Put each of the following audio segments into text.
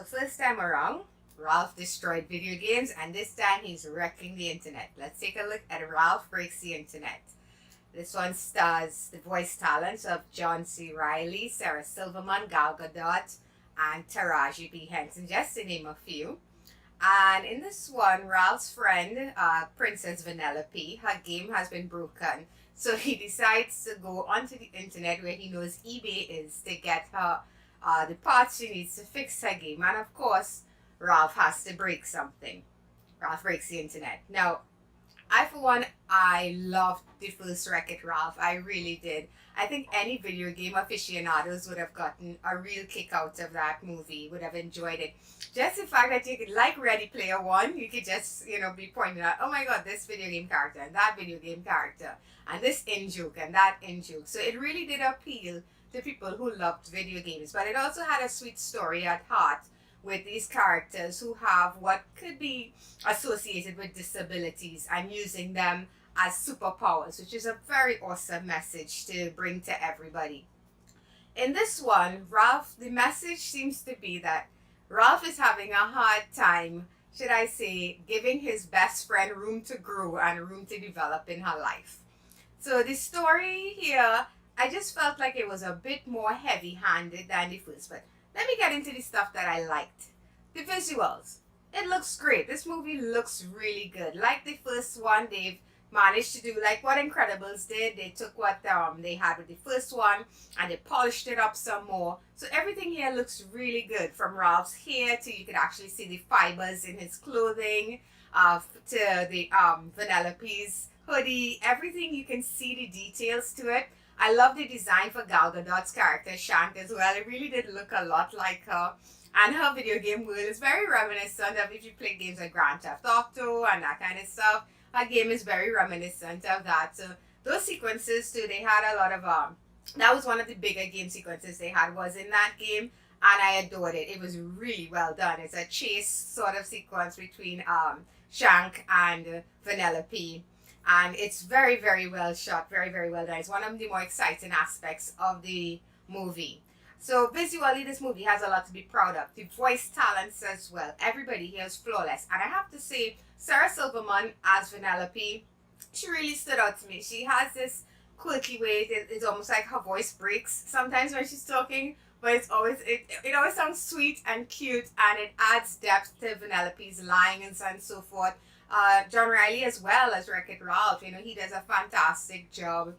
first time around, Ralph destroyed video games, and this time he's wrecking the internet. Let's take a look at Ralph Breaks the Internet. This one stars the voice talents of John C. Reilly, Sarah Silverman, Gal Gadot, and Taraji P. Henson, just to name a few. And in this one, Ralph's friend, Princess Vanellope, her game has been broken. So he decides to go onto the internet where he knows eBay is to get her the parts she needs to fix her game. And of course, Ralph has to break something. Ralph breaks the internet. Now, for one, I loved the first Wreck-It Ralph. I really did. I think any video game aficionados would have gotten a real kick out of that movie, would have enjoyed it. Just the fact that you could, like Ready Player One, you could just, be pointing out, oh my god, this video game character and that video game character, and this in-joke and that in-joke. So it really did appeal to people who loved video games. But it also had a sweet story at heart with these characters who have what could be associated with disabilities and using them as superpowers, which is a very awesome message to bring to everybody. In this one, Ralph, the message seems to be that Ralph is having a hard time, should I say, giving his best friend room to grow and room to develop in her life. So the story here, I just felt like it was a bit more heavy-handed than the first, but let me get into the stuff that I liked. The visuals. It looks great. This movie looks really good. Like the first one, they've managed to do like what Incredibles did. They took what they had with the first one and they polished it up some more. So everything here looks really good, from Ralph's hair to you could actually see the fibers in his clothing, to the Vanellope's hoodie. Everything, you can see the details to it. I love the design for Gal Gadot's character, Shank, as well. It really did look a lot like her. And her video game world is very reminiscent of if you play games like Grand Theft Auto and that kind of stuff. Her game is very reminiscent of that. So those sequences too, they had a lot of, that was one of the bigger game sequences they had, was in that game. And I adored it. It was really well done. It's a chase sort of sequence between Shank and Vanellope. And it's very, very well shot, very, very well done. It's one of the more exciting aspects of the movie. So visually, this movie has a lot to be proud of. The voice talents as well. Everybody here is flawless. And I have to say, Sarah Silverman as Vanellope, she really stood out to me. She has this quirky way. It's almost like her voice breaks sometimes when she's talking. But it's always, it always sounds sweet and cute. And it adds depth to Vanellope's lines and so forth. John Reilly as well as Wreck-It Ralph, he does a fantastic job.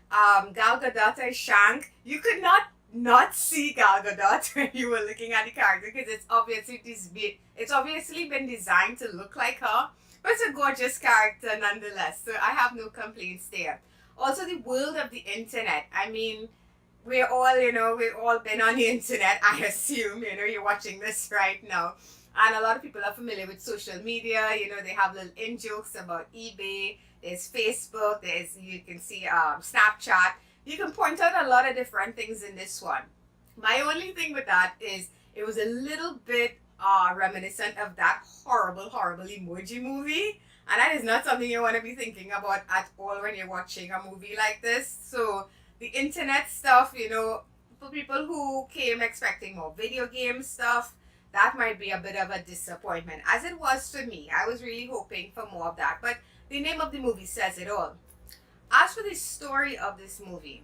Gal Gadot as Shank, you could not see Gal Gadot when you were looking at the character, because it's obviously been designed to look like her, but it's a gorgeous character nonetheless, so I have no complaints there. Also, the world of the internet. I mean, we've all been on the internet, I assume, you're watching this right now. And a lot of people are familiar with social media. They have little in-jokes about eBay. There's Facebook. You can see Snapchat. You can point out a lot of different things in this one. My only thing with that is it was a little bit reminiscent of that horrible, horrible Emoji Movie. And that is not something you want to be thinking about at all when you're watching a movie like this. So the internet stuff, for people who came expecting more video game stuff, that might be a bit of a disappointment, as it was for me. I was really hoping for more of that, but the name of the movie says it all. As for the story of this movie,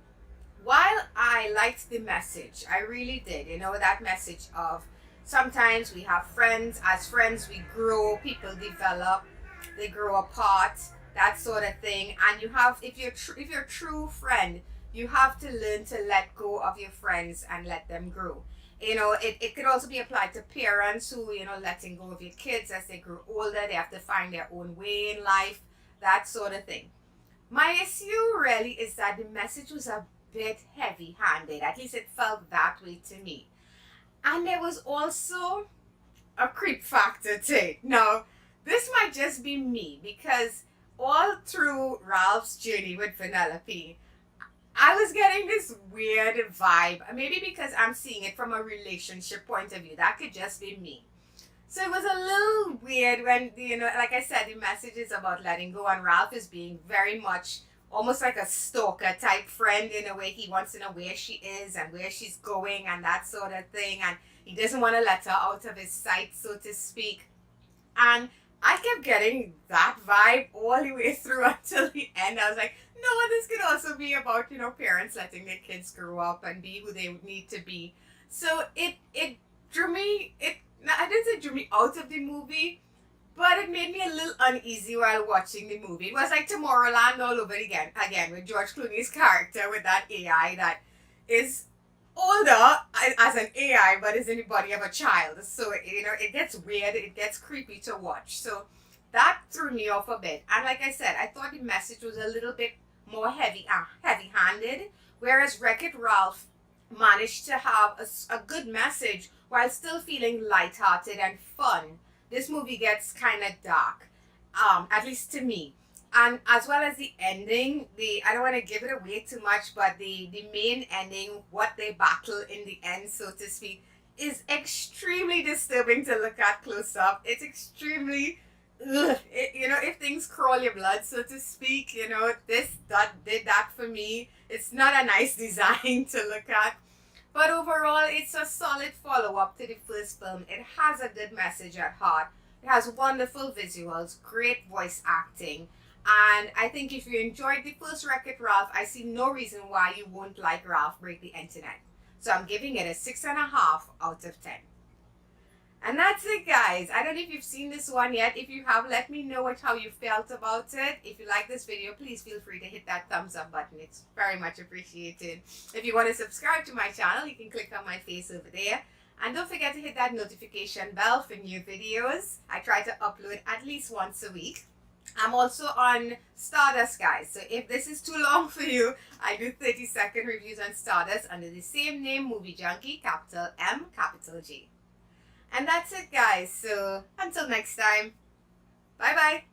while I liked the message, I really did, that message of sometimes we have friends, as friends we grow, people develop, they grow apart, that sort of thing. And you have, if you're a true friend, you have to learn to let go of your friends and let them grow. It could also be applied to parents who, letting go of your kids as they grow older. They have to find their own way in life, that sort of thing. My issue really is that the message was a bit heavy-handed. At least it felt that way to me. And there was also a creep factor to it. Now, this might just be me, because all through Ralph's journey with Vanellope, I was getting this weird vibe, maybe because I'm seeing it from a relationship point of view. That could just be me. So it was a little weird when, like I said, the message is about letting go, and Ralph is being very much almost like a stalker type friend in a way. He wants to know where she is and where she's going and that sort of thing. And He doesn't want to let her out of his sight, so to speak. And I kept getting that vibe all the way through until the end. I was like, no, this could also be about, parents letting their kids grow up and be who they need to be. So it drew me, I didn't say drew me out of the movie, but it made me a little uneasy while watching the movie. It was like Tomorrowland all over again with George Clooney's character with that AI that is older as an AI, but is in the body of a child. So, it gets weird, it gets creepy to watch. So that threw me off a bit. And like I said, I thought the message was a little bit more heavy-handed, whereas Wreck-It Ralph managed to have a good message while still feeling lighthearted and fun. This movie gets kind of dark, at least to me. And as well as the ending, I don't want to give it away too much, but the main ending, what they battle in the end, so to speak, is extremely disturbing to look at close up. It's extremely, if things crawl your blood, so to speak, that did that for me. It's not a nice design to look at. But overall, it's a solid follow-up to the first film. It has a good message at heart. It has wonderful visuals, great voice acting. And I think if you enjoyed the first Wreck-It Ralph, I see no reason why you won't like Ralph Break the Internet. So I'm giving it a 6.5 out of 10. And that's it, guys. I don't know if you've seen this one yet. If you have, let me know how you felt about it. If you like this video, please feel free to hit that thumbs up button. It's very much appreciated. If you want to subscribe to my channel, you can click on my face over there. And don't forget to hit that notification bell for new videos. I try to upload at least once a week. I'm also on Stardust, guys. So if this is too long for you, I do 30-second reviews on Stardust under the same name, Movie Junkie, capital M, capital G. And that's it, guys. So until next time, bye-bye.